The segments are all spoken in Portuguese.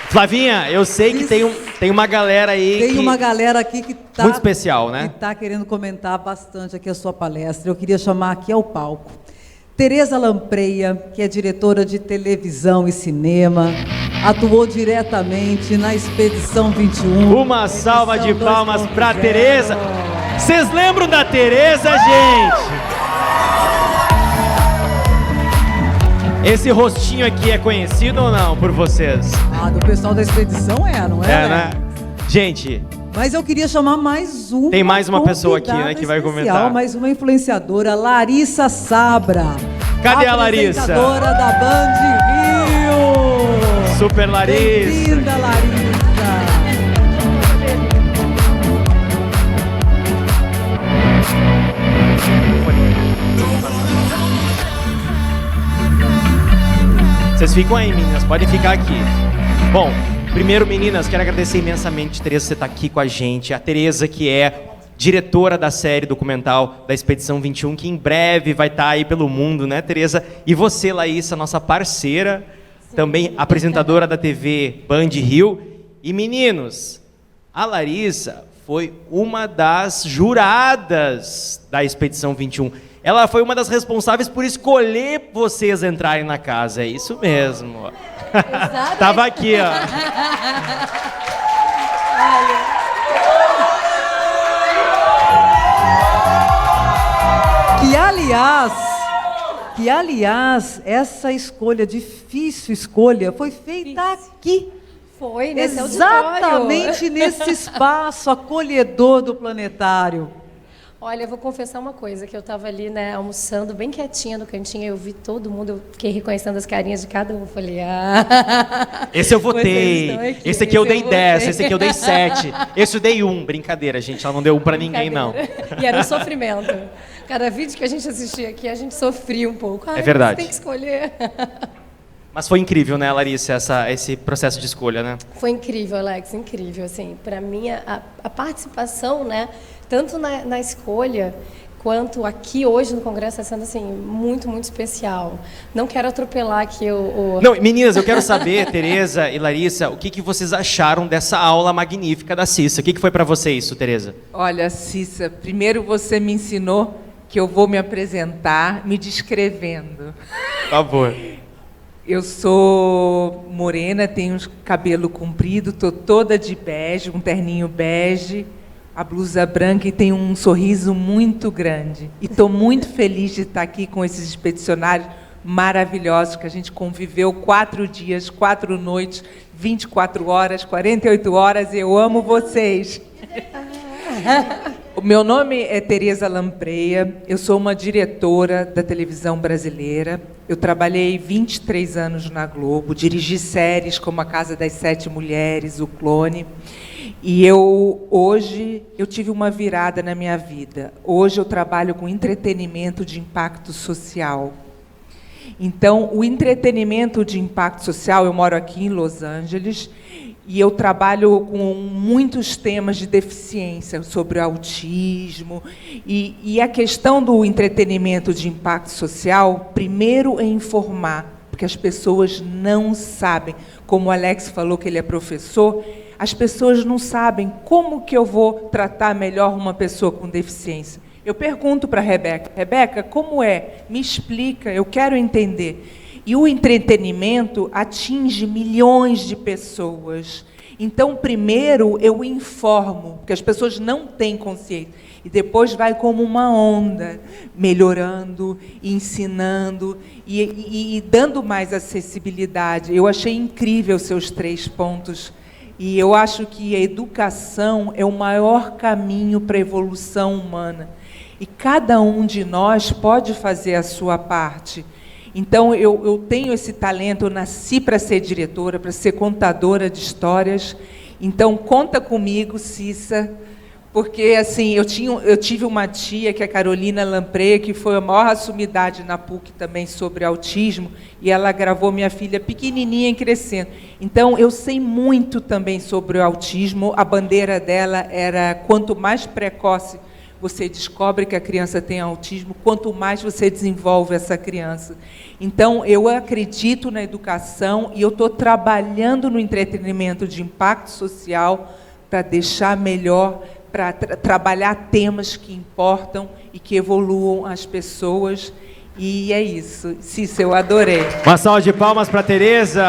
Flavinha, eu sei que tem uma galera aí Tem uma galera aqui que tá... muito especial, né? Que está querendo comentar bastante aqui a sua palestra. Eu queria chamar aqui ao palco Tereza Lampreia, que é diretora de televisão e cinema, atuou diretamente na Expedição 21. Uma salva de palmas para Tereza. Vocês lembram da Tereza, gente? Esse rostinho aqui é conhecido ou não por vocês? Ah, do pessoal da Expedição não é? É, né? Gente... Mas eu queria chamar mais uma. Tem mais uma pessoa aqui, né, que vai comentar. Mais uma influenciadora, Larissa Sabra. Cadê a Larissa? Apresentadora da Band Rio. Super Larissa. Bem-vinda, Larissa. Vocês ficam aí, meninas, podem ficar aqui. Bom, primeiro, meninas, quero agradecer imensamente, Tereza, você estar aqui com a gente. A Tereza, que é diretora da série documental da Expedição 21, que em breve vai estar aí pelo mundo, né, Tereza? E você, Laísa, nossa parceira, também apresentadora da TV Band Rio. E, meninos, a Larissa foi uma das juradas da Expedição 21. Ela foi uma das responsáveis por escolher vocês entrarem na casa. É isso mesmo. Exatamente. Tava aqui, ó. Que aliás, essa escolha, difícil escolha, foi feita aqui. Foi, nesse auditório. Exatamente nesse espaço acolhedor do planetário. Olha, eu vou confessar uma coisa, que eu estava ali, né, almoçando, bem quietinha no cantinho, eu vi todo mundo, eu fiquei reconhecendo as carinhas de cada um, eu falei, Esse eu votei, esse aqui eu dei 10, esse aqui eu dei 7, esse eu dei 1, brincadeira, gente, ela não deu 1 pra ninguém, não. E era um sofrimento. Cada vídeo que a gente assistia aqui, a gente sofria um pouco. É verdade. Você tem que escolher. Mas foi incrível, né, Larissa, esse processo de escolha, né? Foi incrível, Alex, incrível, assim, para mim, a participação, né, tanto na escolha, quanto aqui hoje no Congresso, está sendo assim, muito, muito especial. Não quero atropelar aqui o... Não, meninas, eu quero saber, Tereza e Larissa, o que vocês acharam dessa aula magnífica da Cissa? O que foi para você isso, Tereza? Olha, Cissa, primeiro você me ensinou que eu vou me apresentar me descrevendo. Por favor. Eu sou morena, tenho cabelo comprido, estou toda de bege, um terninho bege, a blusa branca e tenho um sorriso muito grande. E estou muito feliz de estar aqui com esses expedicionários maravilhosos, que a gente conviveu 4 dias, 4 noites, 24 horas, 48 horas, e eu amo vocês. O meu nome é Tereza Lampreia, eu sou uma diretora da televisão brasileira. Eu trabalhei 23 anos na Globo, dirigi séries como A Casa das Sete Mulheres, O Clone. E hoje eu tive uma virada na minha vida. Hoje eu trabalho com entretenimento de impacto social. Então, o entretenimento de impacto social, eu moro aqui em Los Angeles, e eu trabalho com muitos temas de deficiência, sobre autismo. E a questão do entretenimento de impacto social, primeiro é informar, porque as pessoas não sabem. Como o Alex falou que ele é professor, as pessoas não sabem como que eu vou tratar melhor uma pessoa com deficiência. Eu pergunto para a Rebeca, Rebeca, como é? Me explica, eu quero entender. E o entretenimento atinge milhões de pessoas. Então, primeiro, eu informo, porque as pessoas não têm consciência. E depois vai como uma onda, melhorando, ensinando e dando mais acessibilidade. Eu achei incrível os seus 3 pontos. E eu acho que a educação é o maior caminho para a evolução humana. E cada um de nós pode fazer a sua parte. Então, eu tenho esse talento, eu nasci para ser diretora, para ser contadora de histórias. Então, conta comigo, Cissa, porque assim, eu tive uma tia, que é a Carolina Lampreia, que foi a maior sumidade na PUC também sobre autismo, e ela gravou minha filha pequenininha e crescendo. Então, eu sei muito também sobre o autismo. A bandeira dela era, quanto mais precoce, você descobre que a criança tem autismo, quanto mais você desenvolve essa criança. Então, eu acredito na educação e eu estou trabalhando no entretenimento de impacto social para deixar melhor, para trabalhar temas que importam e que evoluam as pessoas. E é isso. Cissa, eu adorei. Uma salva de palmas para Tereza.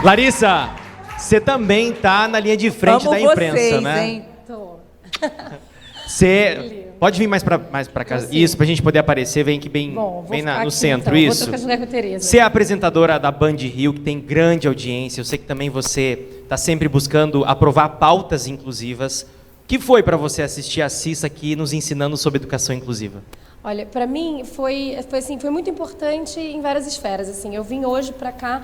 Larissa, você também tá na linha de frente da imprensa, vocês, né? Hein? Tô. Você pode vir mais para casa. Isso, para a gente poder aparecer, vem aqui bem, Bom, vou bem ficar no aqui, centro. então. Isso. Vou trocar de lugar com a Tereza. Você é apresentadora da Band Rio, que tem grande audiência. Eu sei que também você está sempre buscando aprovar pautas inclusivas. O que foi para você assistir a Cissa aqui nos ensinando sobre educação inclusiva? Olha, para mim foi muito importante em várias esferas. Assim, eu vim hoje para cá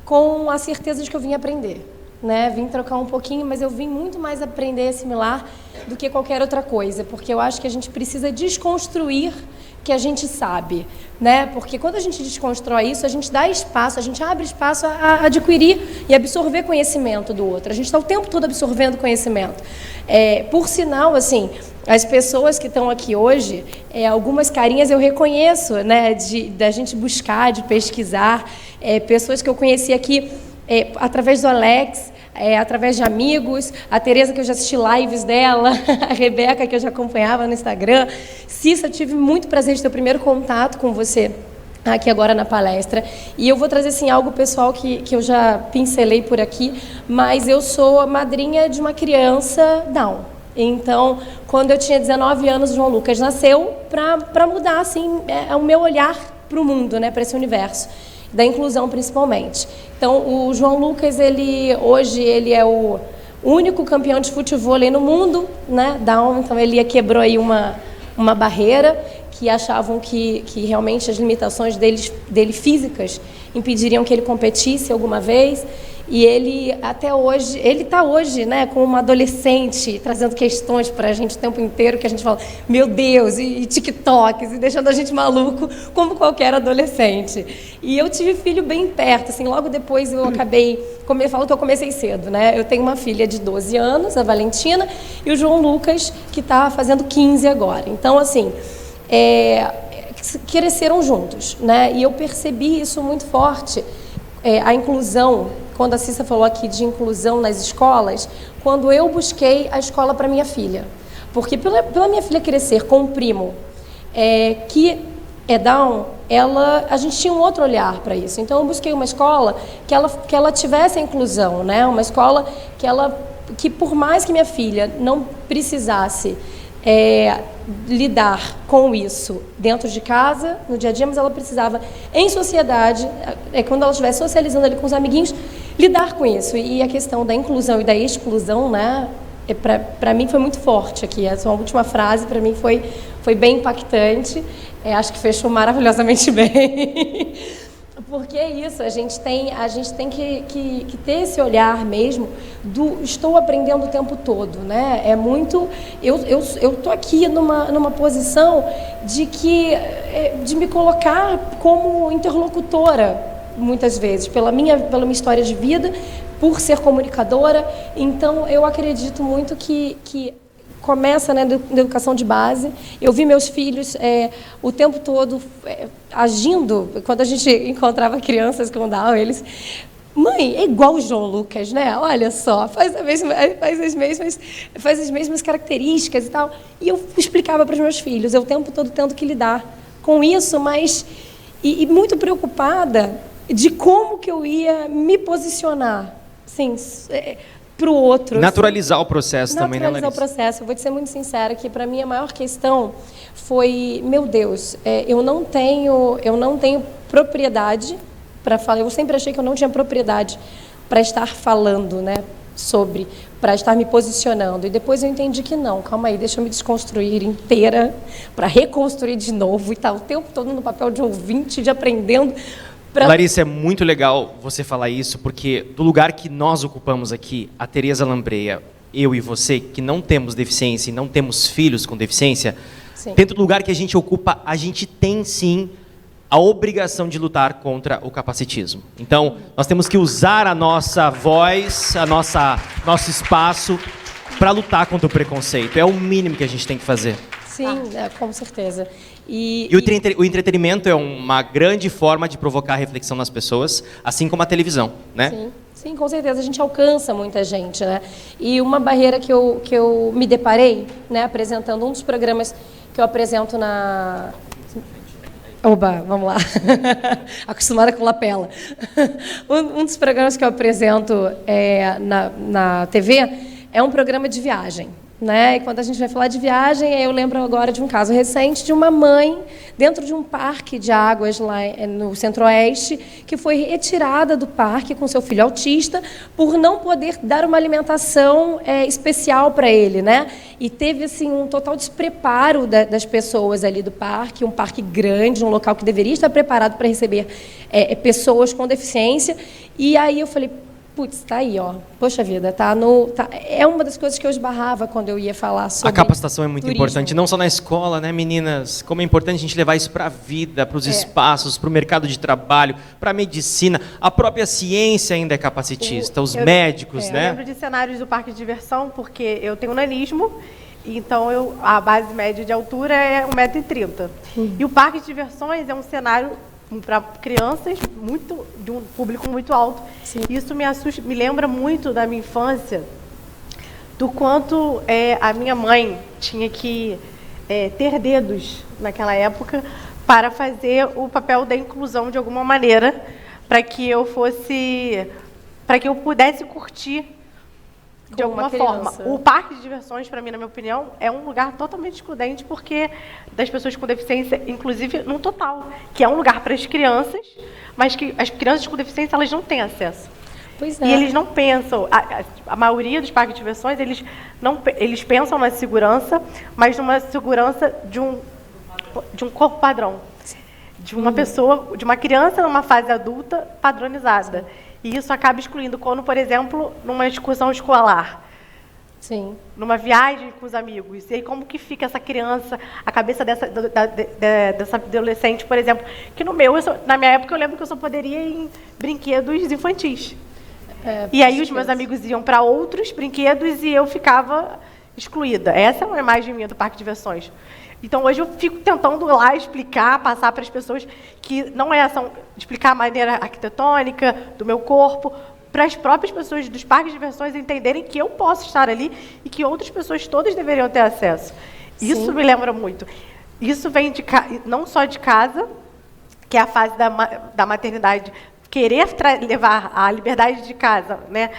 com a certeza de que eu vim aprender, né? Vim trocar um pouquinho, mas eu vim muito mais aprender e assimilar do que qualquer outra coisa, porque eu acho que a gente precisa desconstruir o que a gente sabe, né? Porque quando a gente desconstrói isso, a gente dá espaço, a gente abre espaço a adquirir e absorver conhecimento do outro. A gente está o tempo todo absorvendo conhecimento. Por sinal, assim, as pessoas que estão aqui hoje, algumas carinhas eu reconheço, né, da gente buscar, de pesquisar, pessoas que eu conheci aqui através do Alex, através de amigos, a Tereza, que eu já assisti lives dela, a Rebeca, que eu já acompanhava no Instagram. Cissa, tive muito prazer de ter o primeiro contato com você aqui agora na palestra. E eu vou trazer assim, algo pessoal que eu já pincelei por aqui, mas eu sou madrinha de uma criança Down. Então, quando eu tinha 19 anos, o João Lucas nasceu para mudar assim, o meu olhar para o mundo, né, para esse universo, da inclusão principalmente. Então, o João Lucas, hoje ele é o único campeão de futevôlei no mundo, né, Down, então ele quebrou aí uma barreira que achavam que realmente as limitações dele físicas impediriam que ele competisse alguma vez. E ele até hoje, ele está hoje, né, como uma adolescente, trazendo questões para a gente o tempo inteiro, que a gente fala, meu Deus, e TikToks, e deixando a gente maluco, como qualquer adolescente. E eu tive filho bem perto, assim, logo depois eu acabei, eu falo que eu comecei cedo, né, eu tenho uma filha de 12 anos, a Valentina, e o João Lucas, que está fazendo 15 agora. Então, assim, cresceram juntos, né, e eu percebi isso muito forte, a inclusão. Quando a Cissa falou aqui de inclusão nas escolas, quando eu busquei a escola para minha filha. Porque pela minha filha crescer com um primo que é Down, a gente tinha um outro olhar para isso. Então, eu busquei uma escola que ela tivesse a inclusão, né? Uma escola que por mais que minha filha não precisasse lidar com isso dentro de casa, no dia a dia, mas ela precisava, em sociedade, quando ela estivesse socializando ali com os amiguinhos, lidar com isso. E a questão da inclusão e da exclusão, né, para mim foi muito forte aqui. Essa última frase, para mim, foi bem impactante. Acho que fechou maravilhosamente bem. Porque é isso, a gente tem que ter esse olhar mesmo do estou aprendendo o tempo todo, né? É muito, eu tô aqui numa posição de me colocar como interlocutora muitas vezes pela minha história de vida, por ser comunicadora. Então eu acredito muito que começa, né, da educação de base. Eu vi meus filhos o tempo todo agindo. Quando a gente encontrava crianças com Down, eles... Mãe, é igual o João Lucas, né? Olha só, faz as mesmas características e tal. E eu explicava para os meus filhos, eu o tempo todo tendo que lidar com isso, mas... E muito preocupada de como que eu ia me posicionar, assim, para o outro. Naturalizar o processo também, né, Larissa? Naturalizar o processo. Eu vou te ser muito sincera que, para mim, a maior questão foi, meu Deus, eu não tenho propriedade para falar. Eu sempre achei que eu não tinha propriedade para estar falando, né, para estar me posicionando. E depois eu entendi que não, calma aí, deixa eu me desconstruir inteira para reconstruir de novo e estar o tempo todo no papel de ouvinte, de aprendendo. Larissa, é muito legal você falar isso, porque do lugar que nós ocupamos aqui, a Tereza Lampreia, eu e você, que não temos deficiência e não temos filhos com deficiência, sim, dentro do lugar que a gente ocupa, a gente tem sim a obrigação de lutar contra o capacitismo. Então, nós temos que usar a nossa voz, nosso espaço para lutar contra o preconceito. É o mínimo que a gente tem que fazer. Sim, com certeza. E o entretenimento é uma grande forma de provocar reflexão nas pessoas, assim como a televisão, né? Sim. Sim, com certeza. A gente alcança muita gente, né? E uma barreira que eu me deparei, né, apresentando um dos programas que eu apresento na... Oba, vamos lá. Acostumada com lapela. Um dos programas que eu apresento na TV é um programa de viagem. Né? E quando a gente vai falar de viagem, eu lembro agora de um caso recente de uma mãe dentro de um parque de águas lá no Centro-Oeste que foi retirada do parque com seu filho autista por não poder dar uma alimentação especial para ele, né? E teve assim um total despreparo das pessoas ali do parque, um parque grande, um local que deveria estar preparado para receber pessoas com deficiência. E aí eu falei, putz, tá aí, ó. Poxa vida, é uma das coisas que eu esbarrava quando eu ia falar sobre a capacitação é muito turismo. importante, não só na escola, né, meninas? Como é importante a gente levar isso para a vida, para os espaços, para o mercado de trabalho, para a medicina. A própria ciência ainda é capacitista, os médicos, né? Eu lembro de cenários do parque de diversão, porque eu tenho nanismo, então a base média de altura é 1,30 m. E o parque de diversões é um cenário para crianças de um público muito alto. Sim. Isso me lembra muito da minha infância, do quanto a minha mãe tinha que ter dedos naquela época para fazer o papel da inclusão de alguma maneira, para que eu pudesse curtir de alguma forma. O parque de diversões, para mim, na minha opinião, é um lugar totalmente excludente, porque das pessoas com deficiência, inclusive no total, que é um lugar para as crianças, mas que as crianças com deficiência elas não têm acesso. Pois é. E eles não pensam, a maioria dos parques de diversões, eles pensam na segurança, mas numa segurança de um corpo padrão, de uma pessoa, de uma criança numa fase adulta padronizada. E isso acaba excluindo quando, por exemplo, numa excursão escolar. Sim. Numa viagem com os amigos. E aí como que fica essa criança, a cabeça dessa adolescente, por exemplo, que na minha época eu lembro que eu só poderia ir em brinquedos infantis. E aí os meus amigos iam para outros brinquedos e eu ficava excluída. Essa é uma imagem minha do parque de diversões. Então, hoje eu fico tentando lá explicar, passar para as pessoas que não explicar a maneira arquitetônica do meu corpo, para as próprias pessoas dos parques de diversões entenderem que eu posso estar ali e que outras pessoas todas deveriam ter acesso. Sim. Isso me lembra muito. Isso vem não só de casa, que é a fase da maternidade, querer levar a liberdade de casa, né,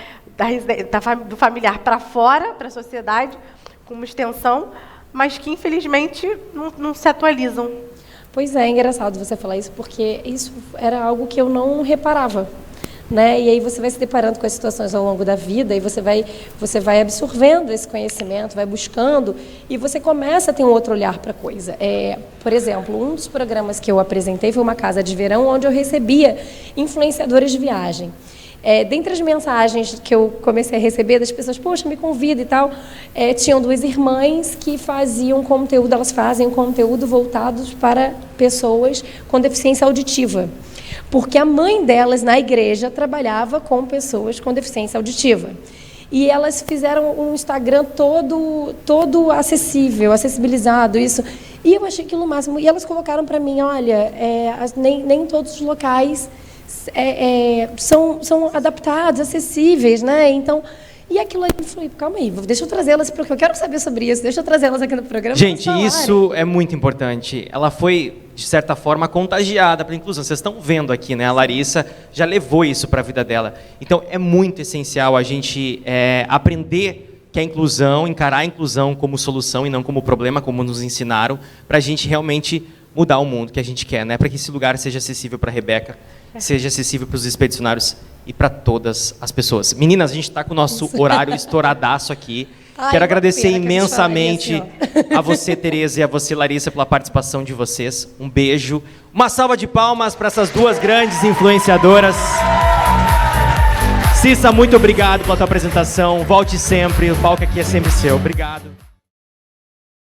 do familiar para fora, para a sociedade, com uma extensão, mas que, infelizmente, não se atualizam. Pois é engraçado você falar isso, porque isso era algo que eu não reparava. Né? E aí você vai se deparando com as situações ao longo da vida e você vai absorvendo esse conhecimento, vai buscando e você começa a ter um outro olhar para a coisa. Por exemplo, um dos programas que eu apresentei foi uma casa de verão onde eu recebia influenciadores de viagem. Dentre as mensagens que eu comecei a receber das pessoas, poxa, me convida e tal, tinham duas irmãs que faziam conteúdo, elas fazem um conteúdo voltado para pessoas com deficiência auditiva. Porque a mãe delas, na igreja, trabalhava com pessoas com deficiência auditiva. E elas fizeram um Instagram todo acessibilizado, isso. E eu achei aquilo o máximo. E elas colocaram para mim, olha, nem todos os locais são adaptados, acessíveis, né? Então, e aquilo aí, eu falei, calma aí, deixa eu trazê-las, porque eu quero saber sobre isso, deixa eu trazê-las aqui no programa. Gente, isso é muito importante. Ela foi, de certa forma, contagiada pela inclusão. Vocês estão vendo aqui, né? A Larissa já levou isso para a vida dela. Então, é muito essencial a gente aprender que a inclusão, encarar a inclusão como solução e não como problema, como nos ensinaram, para a gente realmente mudar o mundo que a gente quer, né? Para que esse lugar seja acessível para a Rebeca, seja acessível para os expedicionários e para todas as pessoas. Meninas, a gente está com o nosso horário estouradaço aqui. Quero agradecer imensamente a você, Tereza, e a você, Larissa, pela participação de vocês. Um beijo. Uma salva de palmas para essas duas grandes influenciadoras. Cissa, muito obrigado pela tua apresentação. Volte sempre, o palco aqui é sempre seu. Obrigado.